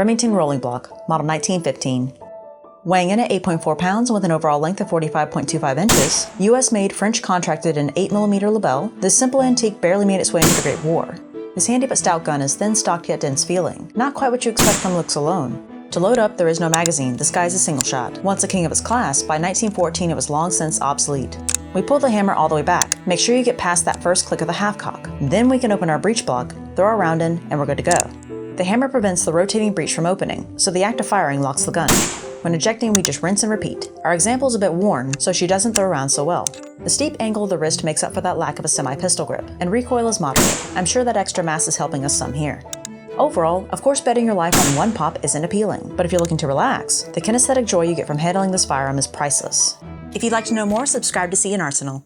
Remington rolling block, model 1915. Weighing in at 8.4 pounds with an overall length of 45.25 inches, US-made French contracted an 8mm Lebel, this simple antique barely made its way into the Great War. This handy but stout gun is thin stocked yet dense feeling, not quite what you expect from looks alone. To load up, there is no magazine, the sky's a single shot. Once a king of its class, by 1914 it was long since obsolete. We pull the hammer all the way back. Make sure you get past that first click of the half-cock. Then we can open our breech block, throw our round in, and we're good to go. The hammer prevents the rotating breech from opening, so the act of firing locks the gun. When ejecting, we just rinse and repeat. Our example is a bit worn, so she doesn't throw around so well. The steep angle of the wrist makes up for that lack of a semi-pistol grip, and recoil is moderate. I'm sure that extra mass is helping us some here. Overall, of course betting your life on one pop isn't appealing, but if you're looking to relax, the kinesthetic joy you get from handling this firearm is priceless. If you'd like to know more, subscribe to C&Rsenal.